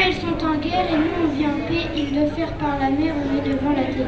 ils sont en guerre et nous on vit en paix. Ils le font par la mer, on est devant la télé.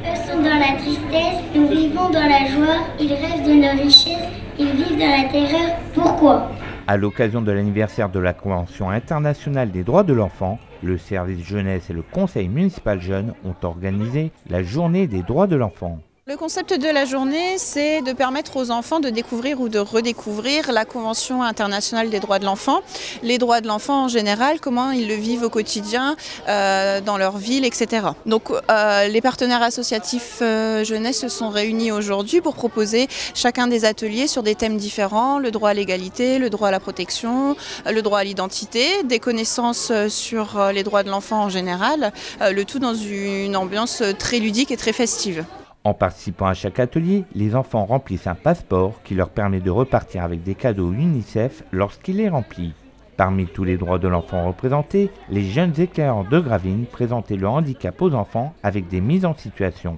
Eux sont dans la tristesse, nous vivons dans la joie. Ils rêvent de nos richesses, ils vivent dans la terreur. Pourquoi ? À l'occasion de l'anniversaire de la Convention internationale des droits de l'enfant, le service jeunesse et le conseil municipal jeune ont organisé la journée des droits de l'enfant. Le concept de la journée, c'est de permettre aux enfants de découvrir ou de redécouvrir la Convention internationale des droits de l'enfant, les droits de l'enfant en général, comment ils le vivent au quotidien, dans leur ville, etc. Donc les partenaires associatifs jeunesse se sont réunis aujourd'hui pour proposer chacun des ateliers sur des thèmes différents, le droit à l'égalité, le droit à la protection, le droit à l'identité, des connaissances sur les droits de l'enfant en général, le tout dans une ambiance très ludique et très festive. En participant à chaque atelier, les enfants remplissent un passeport qui leur permet de repartir avec des cadeaux UNICEF lorsqu'il est rempli. Parmi tous les droits de l'enfant représentés, les jeunes éclaireurs de Gravelines présentaient le handicap aux enfants avec des mises en situation.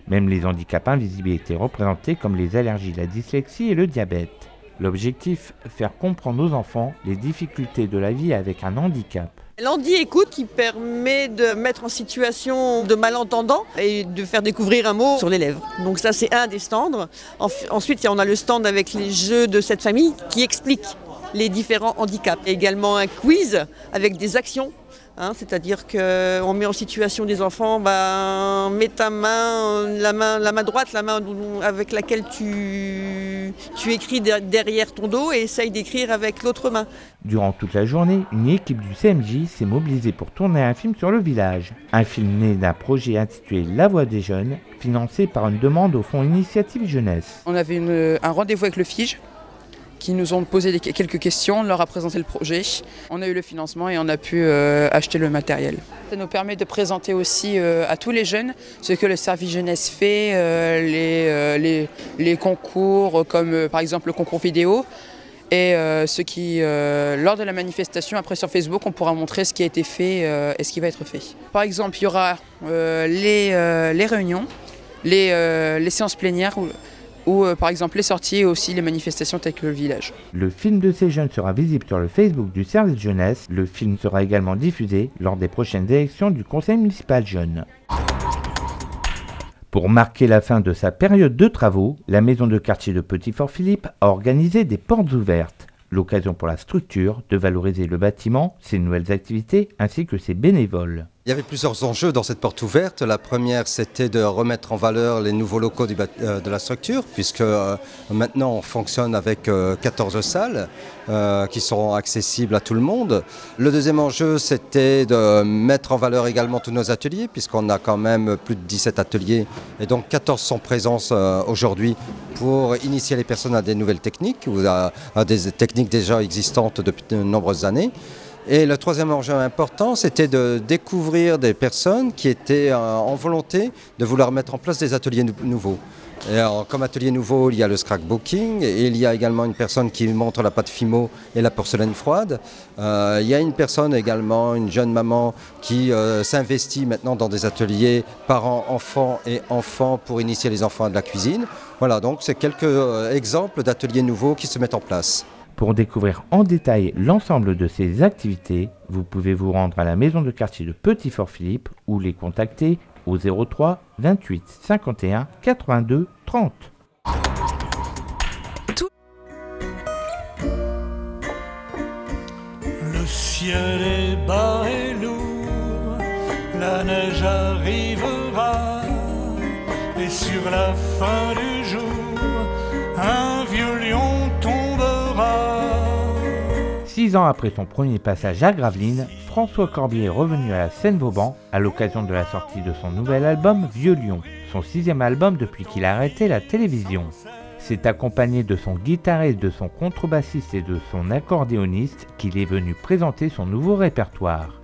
Même les handicaps invisibles étaient représentés comme les allergies, la dyslexie et le diabète. L'objectif, faire comprendre aux enfants les difficultés de la vie avec un handicap. L'handi-écoute qui permet de mettre en situation de malentendants et de faire découvrir un mot sur les lèvres. Donc ça c'est un des stands. Ensuite on a le stand avec les jeux de cette famille qui expliquent les différents handicaps. Et également un quiz avec des actions. C'est-à-dire qu'on met en situation des enfants, mets ta main, la main droite, la main avec laquelle tu écris derrière ton dos et essaye d'écrire avec l'autre main. Durant toute la journée, une équipe du CMJ s'est mobilisée pour tourner un film sur le village. Un film né d'un projet intitulé La Voix des Jeunes, financé par une demande au Fonds Initiative Jeunesse. On avait un rendez-vous avec le FIJ, qui nous ont posé quelques questions, on leur a présenté le projet. On a eu le financement et on a pu acheter le matériel. Ça nous permet de présenter aussi à tous les jeunes ce que le service jeunesse fait, les concours comme par exemple le concours vidéo. Et ce qui, lors de la manifestation, après sur Facebook, on pourra montrer ce qui a été fait et ce qui va être fait. Par exemple, il y aura les réunions, les séances plénières, ou par exemple les sorties et aussi les manifestations telles que le village. Le film de ces jeunes sera visible sur le Facebook du service jeunesse. Le film sera également diffusé lors des prochaines élections du conseil municipal jeune. Pour marquer la fin de sa période de travaux, la maison de quartier de Petit-Fort-Philippe a organisé des portes ouvertes. L'occasion pour la structure de valoriser le bâtiment, ses nouvelles activités ainsi que ses bénévoles. Il y avait plusieurs enjeux dans cette porte ouverte. La première, c'était de remettre en valeur les nouveaux locaux de la structure, puisque maintenant on fonctionne avec 14 salles qui seront accessibles à tout le monde. Le deuxième enjeu, c'était de mettre en valeur également tous nos ateliers, puisqu'on a quand même plus de 17 ateliers, et donc 14 sont présents aujourd'hui pour initier les personnes à des nouvelles techniques, ou à des techniques déjà existantes depuis de nombreuses années. Et le troisième enjeu important, c'était de découvrir des personnes qui étaient en volonté de vouloir mettre en place des ateliers nouveaux. Et alors, comme atelier nouveau, il y a le scrapbooking, et il y a également une personne qui montre la pâte Fimo et la porcelaine froide. Il y a une personne également, une jeune maman, qui s'investit maintenant dans des ateliers parents, enfants et enfants pour initier les enfants à de la cuisine. Voilà, donc c'est quelques exemples d'ateliers nouveaux qui se mettent en place. Pour découvrir en détail l'ensemble de ces activités, vous pouvez vous rendre à la maison de quartier de Petit-Fort-Philippe ou les contacter au 03 28 51 82 30. Le ciel est bas et lourd, la neige arrivera, et sur la fin du jour, un vieux lion tombera. 6 ans après son premier passage à Gravelines, François Corbier est revenu à la Seine-Vauban à l'occasion de la sortie de son nouvel album Vieux Lion, son 6e album depuis qu'il a arrêté la télévision. C'est accompagné de son guitariste, de son contrebassiste et de son accordéoniste qu'il est venu présenter son nouveau répertoire.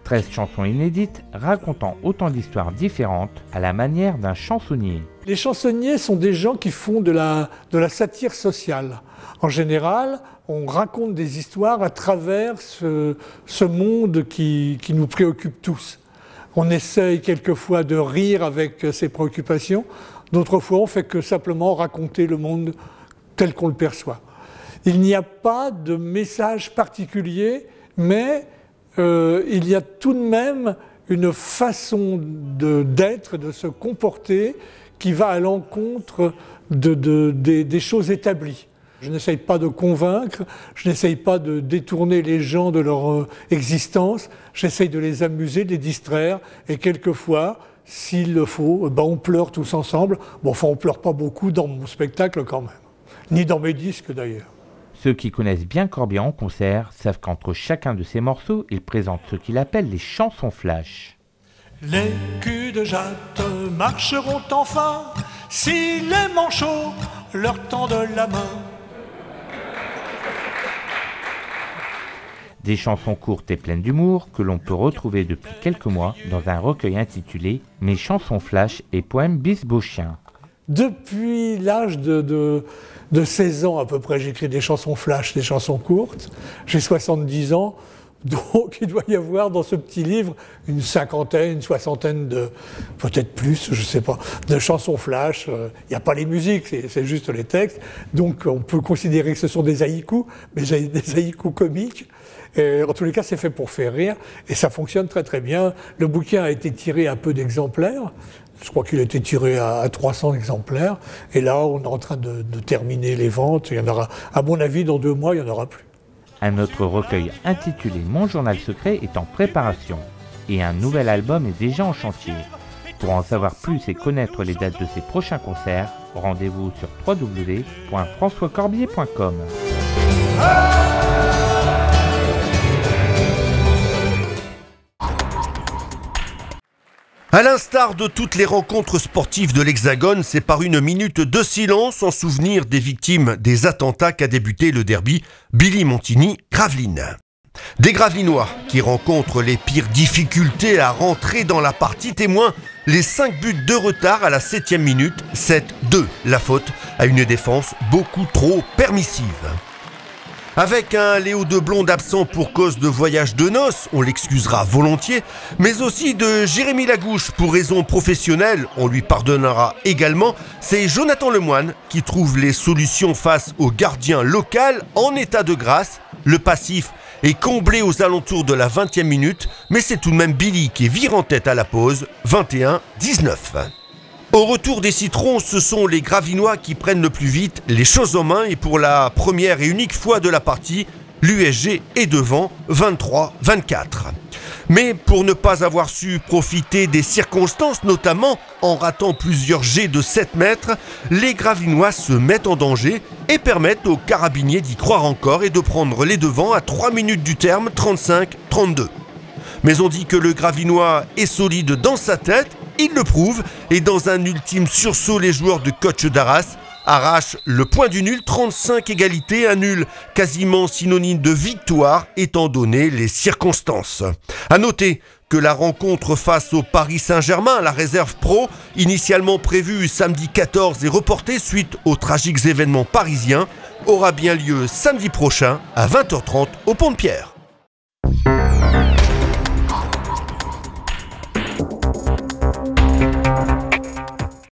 13 chansons inédites racontant autant d'histoires différentes à la manière d'un chansonnier. Les chansonniers sont des gens qui font de la satire sociale. En général, on raconte des histoires à travers ce monde qui nous préoccupe tous. On essaye quelquefois de rire avec ces préoccupations, d'autres fois on fait que simplement raconter le monde tel qu'on le perçoit. Il n'y a pas de message particulier, mais il y a tout de même une façon d'être, de se comporter qui va à l'encontre des choses établies. Je n'essaye pas de convaincre, je n'essaye pas de détourner les gens de leur existence, j'essaye de les amuser, de les distraire, et quelquefois, s'il le faut, on pleure tous ensemble. Bon, enfin, on pleure pas beaucoup dans mon spectacle quand même, ni dans mes disques d'ailleurs. Ceux qui connaissent bien Corbier en concert savent qu'entre chacun de ses morceaux, il présente ce qu'il appelle les chansons flash. Les culs de jatte marcheront enfin si les manchots leur tendent la main. Des chansons courtes et pleines d'humour que l'on peut retrouver depuis quelques mois dans un recueil intitulé « Mes chansons flash et poèmes bisbauchiens ». Depuis l'âge de 16 ans à peu près, j'écris des chansons flash, des chansons courtes. J'ai 70 ans, donc il doit y avoir dans ce petit livre une cinquantaine, une soixantaine de, peut-être plus, je ne sais pas, de chansons flash. Il n'y a pas les musiques, c'est juste les textes. Donc on peut considérer que ce sont des haïkus, mais des haïkus comiques. Et en tous les cas, c'est fait pour faire rire et ça fonctionne très très bien. Le bouquin a été tiré à peu d'exemplaires. Je crois qu'il a été tiré à 300 exemplaires. Et là, on est en train de terminer les ventes. Il y en aura, à mon avis, dans 2 mois, il n'y en aura plus. Un autre recueil intitulé « Mon journal secret » est en préparation. Et un nouvel album est déjà en chantier. Pour en savoir plus et connaître les dates de ses prochains concerts, rendez-vous sur www.françoiscorbier.com. À l'instar de toutes les rencontres sportives de l'Hexagone, c'est par une minute de silence en souvenir des victimes des attentats qu'a débuté le derby Billy-Montigny-Gravelines. Des Gravelinois qui rencontrent les pires difficultés à rentrer dans la partie, témoin les 5 buts de retard à la 7e minute, 7-2, la faute à une défense beaucoup trop permissive. Avec un Léo Deblonde absent pour cause de voyage de noces, on l'excusera volontiers, mais aussi de Jérémy Lagouche pour raison professionnelle, on lui pardonnera également. C'est Jonathan Lemoine qui trouve les solutions face au gardien local en état de grâce. Le passif est comblé aux alentours de la 20e minute, mais c'est tout de même Billy qui vire en tête à la pause, 21-19. Au retour des citrons, ce sont les Gravinois qui prennent le plus vite les choses en main et pour la première et unique fois de la partie, l'USG est devant 23-24. Mais pour ne pas avoir su profiter des circonstances, notamment en ratant plusieurs jets de 7 mètres, les Gravinois se mettent en danger et permettent aux carabiniers d'y croire encore et de prendre les devants à 3 minutes du terme, 35-32. Mais on dit que le Gravinois est solide dans sa tête. Il le prouve et dans un ultime sursaut, les joueurs de coach d'Arras arrachent le point du nul, 35 égalités, un nul quasiment synonyme de victoire étant donné les circonstances. À noter que la rencontre face au Paris Saint-Germain, la réserve pro, initialement prévue samedi 14 et reportée suite aux tragiques événements parisiens, aura bien lieu samedi prochain à 20h30 au Pont de Pierre.